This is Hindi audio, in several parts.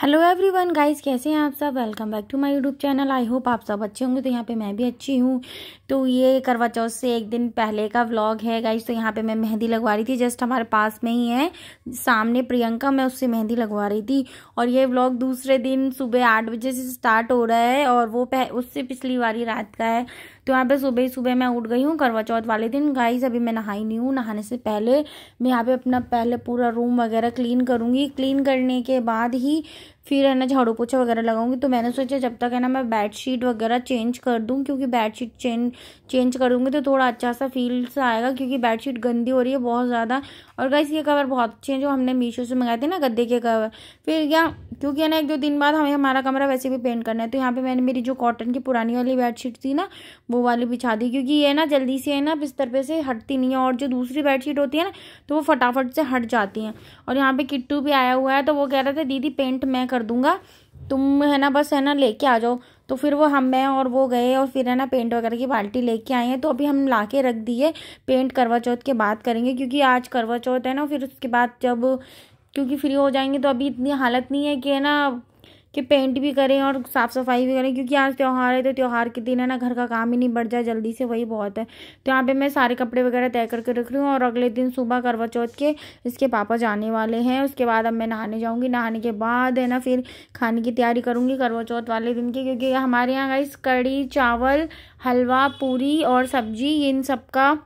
हेलो एवरीवन गाइस, कैसे हैं आप सब। Welcome back to my YouTube channel. I hope आप सब अच्छे होंगे। तो यहाँ पे मैं भी अच्छी हूँ। तो ये करवा चौथ से एक दिन पहले का व्लॉग है गाइस। तो यहाँ पे मैं मेहंदी लगवा रही थी, जस्ट हमारे पास में ही है सामने प्रियंका, मैं उससे मेहंदी लगवा रही थी। और ये व्लॉग दूसरे दिन सुबह 8 बजे से स्टार्ट हो रहा है और वो उससे पिछली वाली रात का है। तो यहाँ पे सुबह ही सुबह मैं उठ गई हूँ करवा चौथ वाले दिन गाइस। अभी मैं नहाई नहीं हूँ। नहाने से पहले मैं यहाँ पे अपना पहले पूरा रूम वगैरह क्लीन करूँगी। क्लीन करने के बाद ही फिर है ना झाड़ू पोछा वगैरह लगाऊंगी। तो मैंने सोचा जब तक है ना मैं बेडशीट वगैरह चेंज कर दूं, क्योंकि बेडशीट चेंज करूंगी तो थोड़ा अच्छा सा फील सा आएगा, क्योंकि बेडशीट गंदी हो रही है बहुत ज़्यादा। और गाइस ये कवर बहुत अच्छे हैं जो हमने मीशो से मंगाए थे ना, गद्दे के कवर। फिर क्या, क्योंकि है ना 1-2 दिन बाद हमें हमारा कमरा वैसे भी पेंट करना है। तो यहाँ पे मैंने मेरी जो कॉटन की पुरानी वाली बेडशीट थी ना, वो वाली बिछा दी, क्योंकि ये ना जल्दी से है ना बिस्तर पे से हटती नहीं है। और जो दूसरी बेडशीट होती है ना, तो वो फटाफट से हट जाती हैं। और यहाँ पे किट्टू भी आया हुआ है, तो वो कह रहा था दीदी पेंट मैं कर दूंगा, तुम है ना बस है ना लेके आ जाओ। तो फिर वो मैं और वो गए और फिर है ना पेंट वगैरह की बाल्टी लेके आए हैं। तो अभी हम ला के रख दिए, पेंट करवा चौथ के बाद करेंगे, क्योंकि आज करवा चौथ है ना। फिर उसके बाद जब क्योंकि फ्री हो जाएंगे तो अभी इतनी हालत नहीं है कि है ना कि पेंट भी करें और साफ़ सफाई भी करें, क्योंकि आज त्यौहार है। तो त्यौहार के दिन है ना घर का काम ही नहीं बढ़ जाए जल्दी से, वही बहुत है। तो यहाँ पे मैं सारे कपड़े वगैरह तय करके रख रही हूँ। और अगले दिन सुबह करवा चौथ के इसके पापा जाने वाले हैं। उसके बाद अब मैं नहाने जाऊँगी। नहाने के बाद है ना फिर खाने की तैयारी करूँगी करवा चौथ वाले दिन की, क्योंकि हमारे यहाँ गाइस कड़ी चावल, हलवा, पूरी और सब्जी, इन सबका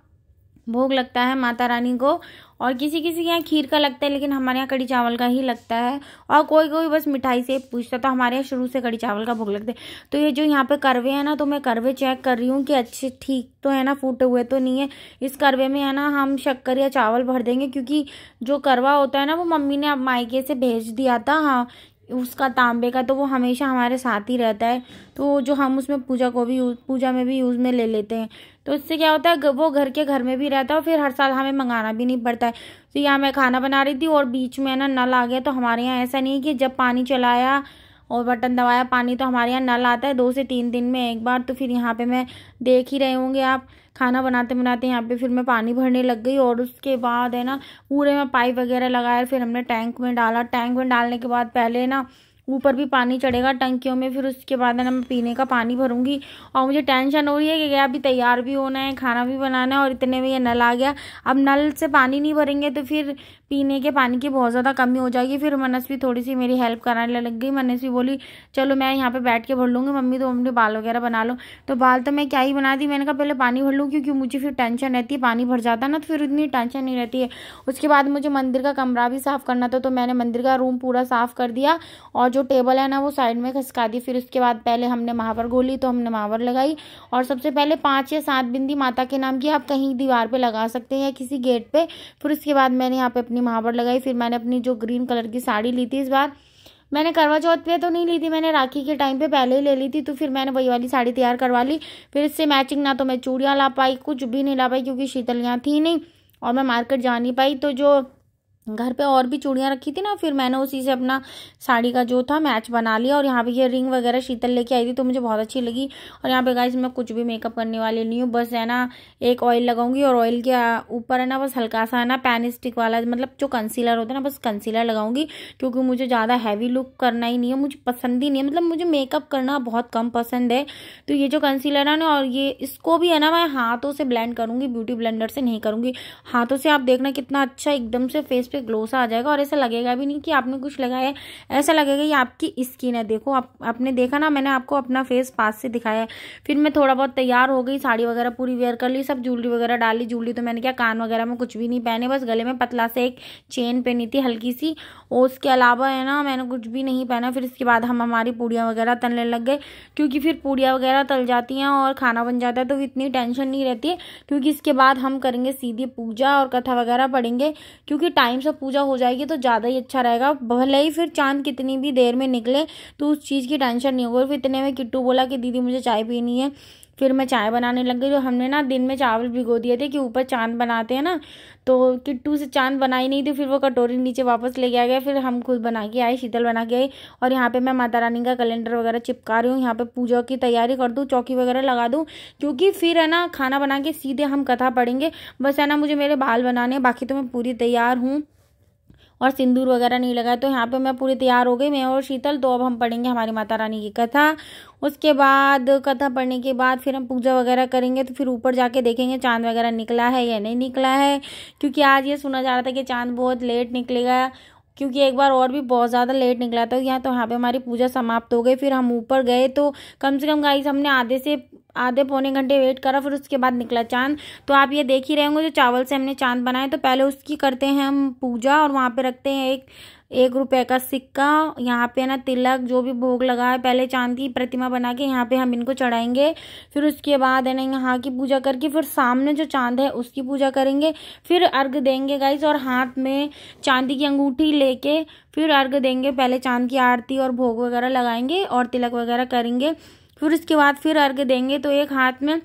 भोग लगता है माता रानी को। और किसी किसी के यहाँ खीर का लगता है, लेकिन हमारे यहाँ कड़ी चावल का ही लगता है। और कोई कोई बस मिठाई से पूछता, तो हमारे यहाँ शुरू से कड़ी चावल का भोग लगता है। तो ये जो यहाँ पे करवे है ना, तो मैं करवे चेक कर रही हूँ कि अच्छे ठीक तो है ना, फूटे हुए तो नहीं है। इस करवे में है ना हम शक्कर या चावल भर देंगे, क्योंकि जो करवा होता है ना वो मम्मी ने अब मायके से भेज दिया था, हाँ उसका तांबे का, तो वो हमेशा हमारे साथ ही रहता है। तो जो हम उसमें पूजा में भी यूज़ में ले लेते हैं। तो इससे क्या होता है, वो घर के घर में भी रहता है और फिर हर साल हमें मंगाना भी नहीं पड़ता है। तो यहाँ मैं खाना बना रही थी और बीच में ना नल आ गया। तो हमारे यहाँ ऐसा नहीं है कि जब पानी चलाया और बटन दबाया पानी, तो हमारे यहाँ नल आता है 2 से 3 दिन में एक बार। तो फिर यहाँ पे मैं देख ही रहे होंगे आप, खाना बनाते बनाते यहाँ पे फिर मैं पानी भरने लग गई। और उसके बाद है ना पूरे में पाइप वगैरह लगाया, फिर हमने टैंक में डाला। टैंक में डालने के बाद पहले ना ऊपर भी पानी चढ़ेगा टंकियों में, फिर उसके बाद है ना मैं पीने का पानी भरूंगी। और मुझे टेंशन हो रही है कि क्या अभी तैयार भी होना है, खाना भी बनाना है, और इतने में ये नल आ गया। अब नल से पानी नहीं भरेंगे तो फिर पीने के पानी की बहुत ज़्यादा कमी हो जाएगी। फिर मनस्वी थोड़ी सी मेरी हेल्प कराने लग गई। मनस्वी बोली चलो मैं यहाँ पे बैठ के भर लूँगी, मम्मी तो अपने बाल वगैरह बना लो। तो बाल तो मैं क्या ही बना दी, मैंने कहा पहले पानी भर लूँ, क्योंकि मुझे फिर टेंशन रहती है, पानी भर जाता ना तो फिर इतनी टेंशन नहीं रहती है। उसके बाद मुझे मंदिर का कमरा भी साफ़ करना था, तो मैंने मंदिर का रूम पूरा साफ़ कर दिया और जो टेबल है ना वो साइड में खसका दी। फिर उसके बाद पहले हमने महावर गोली, तो हमने महावर लगाई। और सबसे पहले 5 या 7 बिंदी माता के नाम की आप कहीं दीवार पे लगा सकते हैं या किसी गेट पे। फिर उसके बाद मैंने यहाँ पे अपनी महावर लगाई। फिर मैंने अपनी जो ग्रीन कलर की साड़ी ली थी, इस बार मैंने करवा चौथ पे तो नहीं ली थी, मैंने राखी के टाइम पे पहले ही ले ली थी। तो फिर मैंने वही वाली साड़ी तैयार करवा ली। फिर इससे मैचिंग ना तो मैं चूड़ियाँ ला पाई, कुछ भी नहीं ला पाई, क्योंकि शीतल यहाँ थी नहीं और मैं मार्केट जा नहीं पाई। तो जो घर पे और भी चूड़ियाँ रखी थी ना, फिर मैंने उसी से अपना साड़ी का जो था मैच बना लिया। और यहाँ पे ये रिंग वगैरह शीतल लेके आई थी, तो मुझे बहुत अच्छी लगी। और यहाँ पे गाइस मैं कुछ भी मेकअप करने वाली नहीं हूँ, बस है ना एक ऑयल लगाऊंगी और ऑयल के ऊपर है ना बस हल्का सा है ना पैन स्टिक वाला, मतलब जो कंसीलर होता है ना, बस कंसीलर लगाऊंगी, क्योंकि मुझे ज़्यादा हैवी लुक करना ही नहीं है, मुझे पसंद ही नहीं है, मतलब मुझे मेकअप करना बहुत कम पसंद है। तो ये जो कंसीलर है ना, और ये इसको भी है ना मैं हाथों से ब्लेंड करूँगी, ब्यूटी ब्लेंडर से नहीं करूँगी। हाथों से आप देखना कितना अच्छा एकदम से फेस पे ग्लो सा आ जाएगा, और ऐसा लगेगा भी नहीं कि आपने कुछ लगाया है, ऐसा लगेगा ये आपकी स्किन है। देखो आपने देखा ना, मैंने आपको अपना फेस पास से दिखाया है। फिर मैं थोड़ा बहुत तैयार हो गई, साड़ी वगैरह पूरी वेयर कर ली, सब ज्वेलरी वगैरह डाली। ज्वेलरी तो मैंने क्या, कान वगैरह में कुछ भी नहीं पहने, बस गले में पतला से एक चेन पहनी थी हल्की सी, और उसके अलावा है ना मैंने कुछ भी नहीं पहना। फिर इसके बाद हम हमारी पूड़ियाँ वगैरह तलने लग गए, क्योंकि फिर पूड़ियाँ वगैरह तल जाती हैं और खाना बन जाता है, तो इतनी टेंशन नहीं रहती है। क्योंकि इसके बाद हम करेंगे सीधी पूजा और कथा वगैरह पढ़ेंगे, क्योंकि टाइम से पूजा हो जाएगी तो ज़्यादा ही अच्छा रहेगा। भले ही फिर चांद कितनी भी देर में निकले तो उस चीज़ की टेंशन नहीं होगी। फिर इतने में किट्टू बोला कि दीदी मुझे चाय पीनी है। फिर मैं चाय बनाने लग गई। जो हमने ना दिन में चावल भिगो दिए थे कि ऊपर चांद बनाते हैं ना, तो किट्टू से चांद बनाई नहीं थी, फिर वो कटोरी नीचे वापस ले गया। फिर हम खुद बना के आए, शीतल बना के आई। और यहाँ पे मैं माता रानी का कैलेंडर वगैरह चिपका रही हूँ। यहाँ पे पूजा की तैयारी कर दूँ, चौकी वगैरह लगा दूँ, क्योंकि फिर है ना खाना बना के सीधे हम कथा पढ़ेंगे। बस है ना मुझे मेरे बाल बनाने, बाकी तो मैं पूरी तैयार हूँ। और सिंदूर वगैरह नहीं लगाया। तो यहाँ पे मैं पूरी तैयार हो गई, मैं और शीतल। तो अब हम पढ़ेंगे हमारी माता रानी की कथा। उसके बाद कथा पढ़ने के बाद फिर हम पूजा वगैरह करेंगे। तो फिर ऊपर जाके देखेंगे चांद वगैरह निकला है या नहीं निकला है, क्योंकि आज ये सुना जा रहा था कि चांद बहुत लेट निकलेगा, क्योंकि एक बार और भी बहुत ज़्यादा लेट निकला था। यहाँ पे हमारी पूजा समाप्त हो गई। फिर हम ऊपर गए तो कम से कम गाइस हमने आधे पौने घंटे वेट करा, फिर उसके बाद निकला चांद। तो आप ये देख ही रहे होंगे जो चावल से हमने चांद बनाए। तो पहले उसकी करते हैं हम पूजा, और वहाँ पे रखते हैं एक रुपए का सिक्का। यहाँ पे ना तिलक, जो भी भोग लगा है, पहले चांद की प्रतिमा बना के यहाँ पे हम इनको चढ़ाएंगे। फिर उसके बाद है ना यहाँ की पूजा करके फिर सामने जो चांद है उसकी पूजा करेंगे। फिर अर्घ देंगे गाइस, और हाथ में चांदी की अंगूठी लेके फिर अर्घ देंगे। पहले चांद की आरती और भोग वगैरह लगाएंगे और तिलक वगैरह करेंगे। फिर उसके बाद फिर अर्घ देंगे। तो एक हाथ में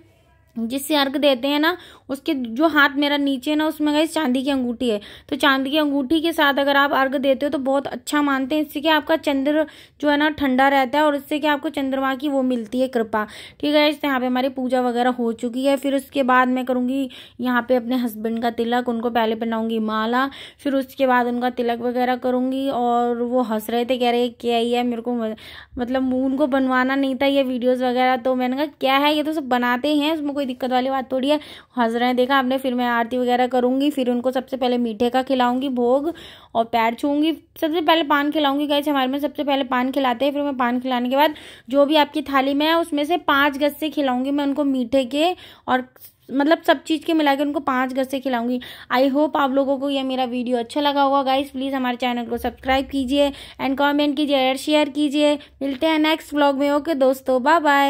जिससे अर्घ देते हैं ना, उसके जो हाथ मेरा नीचे ना, उसमें गाइस चांदी की अंगूठी है। तो चांदी की अंगूठी के साथ अगर आप अर्घ देते हो तो बहुत अच्छा मानते हैं। इससे क्या आपका चंद्र जो है ना ठंडा रहता है, और इससे क्या आपको चंद्रमा की वो मिलती है कृपा। ठीक है, इससे यहाँ पे हमारी पूजा वगैरह हो चुकी है। फिर उसके बाद मैं करूँगी यहाँ पे अपने हस्बैंड का तिलक, उनको पहले पहनाऊंगी माला। फिर उसके बाद उनका तिलक वगैरह करूँगी। और वो हंस रहे थे, कह रहे क्या ही है, मेरे को मतलब उनको बनवाना नहीं था ये वीडियोज़ वगैरह। तो मैंने कहा क्या है, ये तो सब बनाते हैं, उसमें कोई दिक्कत वाली बात थोड़ी है। हंस रहे हैं, देखा आपने। फिर मैं आरती वगैरह करूंगी। फिर उनको सबसे पहले मीठे का खिलाऊंगी भोग, और पैर छूंगी। सबसे पहले पान खिलाऊंगी गाइस, हमारे में सबसे पहले पान खिलाते हैं। फिर मैं पान खिलाने के बाद जो भी आपकी थाली में है उसमें से 5 गस्से खिलाऊंगी मैं उनको मीठे के, और मतलब सब चीज़ के मिला के उनको 5 गस्से खिलाऊंगी। आई होप आप लोगों को यह मेरा वीडियो अच्छा लगा होगा गाइस। प्लीज़ हमारे चैनल को सब्सक्राइब कीजिए एंड कमेंट कीजिए और शेयर कीजिए। मिलते हैं नेक्स्ट व्लॉग में। ओके दोस्तों, बाय बाय।